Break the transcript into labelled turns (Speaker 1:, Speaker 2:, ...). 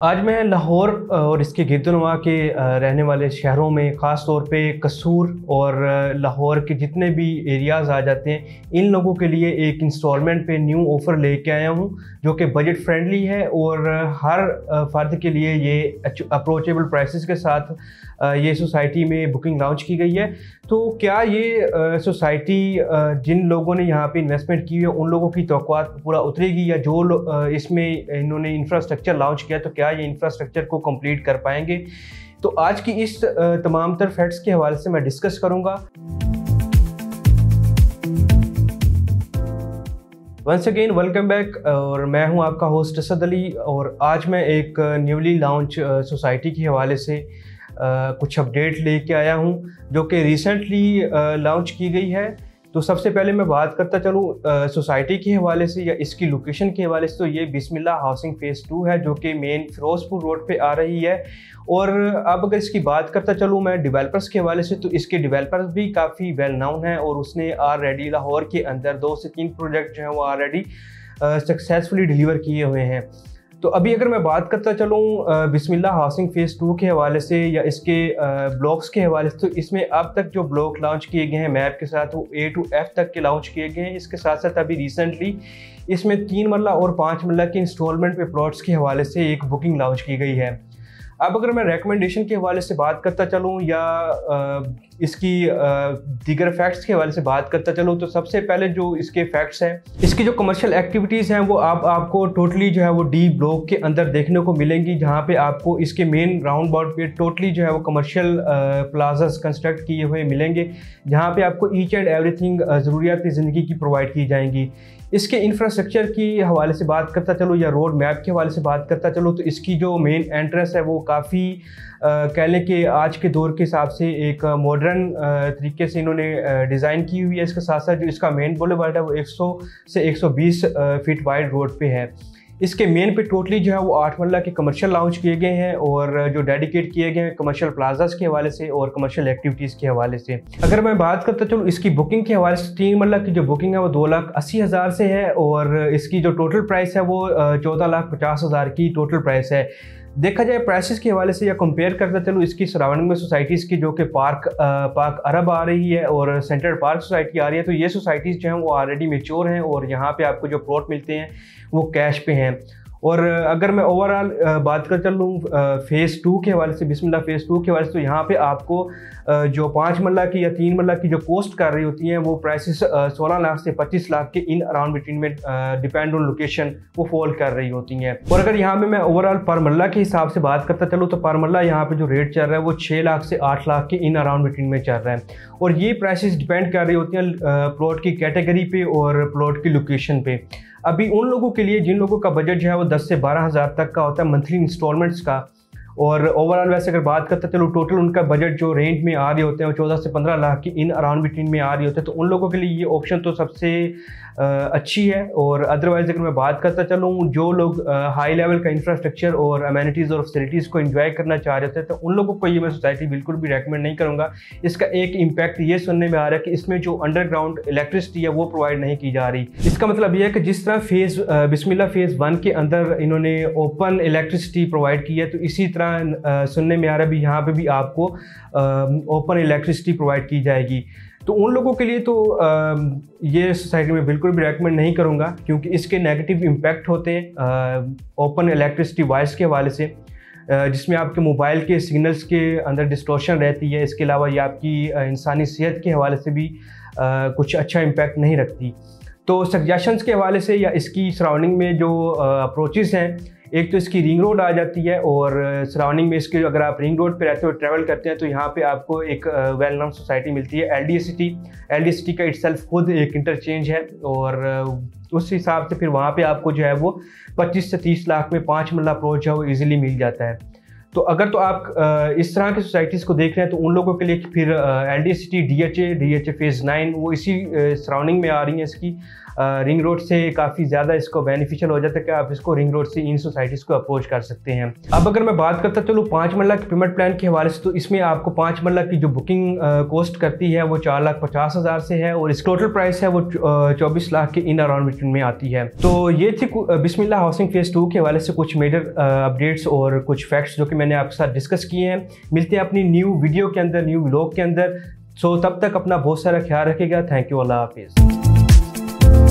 Speaker 1: आज मैं लाहौर और इसके गिरदोनवा के रहने वाले शहरों में ख़ास तौर पे कसूर और लाहौर के जितने भी एरियाज़ आ जाते हैं, इन लोगों के लिए एक इंस्टॉलमेंट पे न्यू ऑफ़र लेके आया हूँ जो कि बजट फ्रेंडली है और हर फ़र्द के लिए ये अप्रोचेबल प्राइसेस के साथ ये सोसाइटी में बुकिंग लॉन्च की गई है। तो क्या ये सोसाइटी जिन लोगों ने यहाँ पे इन्वेस्टमेंट की है उन लोगों की तवक्कुआत पूरा उतरेगी, या जो इसमें इन्होंने इंफ्रास्ट्रक्चर लॉन्च किया तो क्या ये इंफ्रास्ट्रक्चर को कंप्लीट कर पाएंगे? तो आज की इस तमाम तर फैक्ट्स के हवाले से मैं डिस्कस करूँगा। वंस अगेन वेलकम बैक, और मैं हूं आपका होस्ट असद अली, और आज मैं एक न्यूली लॉन्च सोसाइटी के हवाले से कुछ अपडेट लेके आया हूं जो कि रिसेंटली लॉन्च की गई है। तो सबसे पहले मैं बात करता चलूँ सोसाइटी के हवाले से या इसकी लोकेशन के हवाले से। तो ये बिस्मिल्लाह हाउसिंग फेज़ 2 है जो कि मेन फिरोजपुर रोड पे आ रही है। और अब अगर इसकी बात करता चलूँ मैं डेवलपर्स के हवाले से, तो इसके डेवलपर्स भी काफ़ी वेल नाउन हैं और उसने ऑलरेडी लाहौर के अंदर 2 से 3 प्रोजेक्ट जो हैं वो ऑलरेडी सक्सेसफुली डिलीवर किए हुए हैं। तो अभी अगर मैं बात करता चलूँ बिस्मिल्लाह हाउसिंग फेज़ 2 के हवाले से या इसके ब्लॉक्स के हवाले से, तो इसमें अब तक जो ब्लॉक लॉन्च किए गए हैं मैप के साथ वो A to F तक के लॉन्च किए गए हैं। इसके साथ साथ अभी रिसेंटली इसमें 3 मरला और 5 मरला के इंस्टॉलमेंट पे प्लॉट्स के हवाले से एक बुकिंग लॉन्च की गई है। अब अगर मैं रेकमेंडेशन के हवाले से बात करता चलूँ या इसकी दीगर फैक्ट्स के हवाले से बात करता चलूँ, तो सबसे पहले जो इसके फैक्ट्स हैं, इसकी जो कमर्शियल एक्टिविटीज़ हैं वो आपको टोटली जो है वो डी ब्लॉक के अंदर देखने को मिलेंगी, जहाँ पे आपको इसके मेन राउंड अबाउट पे टोटली जो है वो कमर्शियल प्लाजास कंस्ट्रक्ट किए हुए मिलेंगे, जहाँ पे आपको ईच एंड एवरीथिंग ज़रूरियात ज़िंदगी की प्रोवाइड की जाएंगी। इसके इंफ्रास्ट्रक्चर की हवाले से बात करता चलो या रोड मैप के हवाले से बात करता चलो, तो इसकी जो मेन एंट्रेंस है वो काफ़ी कह लें कि आज के दौर के हिसाब से एक मॉडर्न तरीके से इन्होंने डिज़ाइन की हुई है। इसके साथ साथ जो इसका मेन बुलेवार्ड है वो 100 से 120 फीट वाइड रोड पे है। इसके मेन पे टोटली जो है वो 8 मरला के कमर्शियल लॉन्च किए गए हैं और जो डेडिकेट किए गए हैं कमर्शियल प्लाजास के हवाले से और कमर्शियल एक्टिविटीज़ के हवाले से। अगर मैं बात करता चलूँ इसकी बुकिंग के हवाले से, 3 मरला की जो बुकिंग है वो 2,80,000 से है और इसकी जो टोटल प्राइस है वो 14,50,000 की टोटल प्राइस है। देखा जाए प्राइसेस के हवाले से या कंपेयर करता चलो इसकी सराउंडिंग में सोसाइटीज़ की जो कि पार्क अरब आ रही है और सेंट्रल पार्क सोसाइटी आ रही है, तो ये सोसाइटीज़ जो हैं वो ऑलरेडी मेच्योर हैं और यहाँ पे आपको जो प्लॉट मिलते हैं वो कैश पे हैं। और अगर मैं ओवरऑल बात कर चलूँ फेज़ 2 के हवाले से, बिस्मिल्लाह फेज़ 2 के हवाले से, तो यहाँ पे आपको जो 5 मरला की या 3 मरला की जो कॉस्ट कर रही होती हैं वो प्राइसेस 16 लाख से 25 लाख के इन अराउंड बिटवीन में डिपेंड ऑन लोकेशन वो फॉल कर रही होती हैं। और अगर यहाँ पे मैं ओवरऑल पर मरला के हिसाब से बात करता चलूँ तो पर मरला यहाँ पे जो रेट चल रहा है वो 6 लाख से 8 लाख के इन अराउंड बिटवीन में चल रहा है। और ये प्राइसेस डिपेंड कर रही होती हैं प्लॉट की कैटेगरी पे और प्लॉट की लोकेशन पे। अभी उन लोगों के लिए जिन लोगों का बजट जो है वो 10 से 12,000 तक का होता है मंथली इंस्टॉलमेंट्स का, और ओवरऑल वैसे अगर बात करते चलो टोटल उनका बजट जो रेंज में आ रहे होते हैं वो 14 से 15 लाख की इन अराउंड बिटवीन में आ रहे होते हैं, तो उन लोगों के लिए ये ऑप्शन तो सबसे अच्छी है। और अदरवाइज़ अगर मैं बात करता चलूँ जो लोग हाई लेवल का इंफ्रास्ट्रक्चर और अमेनिटीज़ और फैसिलिटीज़ को एंजॉय करना चाह रहे थे तो उन लोगों को ये मैं सोसाइटी बिल्कुल भी रेकमेंड नहीं करूँगा। इसका एक इम्पैक्ट ये सुनने में आ रहा है कि इसमें जो अंडरग्राउंड इलेक्ट्रिसिटी है वो प्रोवाइड नहीं की जा रही। इसका मतलब ये है कि जिस तरह बिस्मिल्लाह फेज़ 1 के अंदर इन्होंने ओपन इलेक्ट्रिसिटी प्रोवाइड की है, तो इसी तरह सुनने में आ रहा है भी यहाँ पे भी आपको ओपन इलेक्ट्रिसिटी प्रोवाइड की जाएगी। तो उन लोगों के लिए तो ये सोसाइटी में बिल्कुल भी रेकमेंड नहीं करूँगा, क्योंकि इसके नेगेटिव इम्पैक्ट होते हैं ओपन इलेक्ट्रिसिटी वाइस के हवाले से, जिसमें आपके मोबाइल के सिग्नल्स के अंदर डिस्टॉर्शन रहती है। इसके अलावा ये आपकी इंसानी सेहत के हवाले से भी कुछ अच्छा इम्पैक्ट नहीं रखती। तो सजेशंस के हवाले से या इसकी सराउंडिंग में जो अप्रोचेस हैं, एक तो इसकी रिंग रोड आ जाती है और सराउंडिंग में इसके अगर आप रिंग रोड पे रहते हो ट्रैवल करते हैं तो यहाँ पे आपको एक वेल नोन सोसाइटी मिलती है LD सिटी का इटसेल्फ खुद एक इंटरचेंज है, और उस हिसाब से फिर वहाँ पे आपको जो है वो 25 से 30 लाख में 5 मरला प्लॉट जो है वो ईजिली मिल जाता है। तो अगर तो आप इस तरह की सोसाइटीज़ को देख रहे हैं तो उन लोगों के लिए फिर LD सिटी DHA फेज़ 9 वो इसी सराउंडिंग में आ रही हैं इसकी। रिंग रोड से काफ़ी ज़्यादा इसको बेनिफिशियल हो जाता है कि आप इसको रिंग रोड से इन सोसाइटीज़ को अप्रोच कर सकते हैं। अब अगर मैं बात करता चलो 5 मरला के पेमेंट प्लान के हवाले से, तो इसमें आपको 5 मरला की जो बुकिंग कॉस्ट करती है वो 4,50,000 से है और इस टोटल प्राइस है वो 24 लाख के इन अराउंड बिटवीन में आती है। तो ये थी बिस्मिल्लाह हाउसिंग फेज़ 2 के हवाले से कुछ मेजर अपडेट्स और कुछ फैक्ट्स जो कि मैंने आपके साथ डिस्कस किए हैं। मिलते हैं अपनी न्यू वीडियो के अंदर, न्यू व्लॉग के अंदर। सो तब तक अपना बहुत सारा ख्याल रखिएगा। थैंक यू, अल्लाह हाफिज़।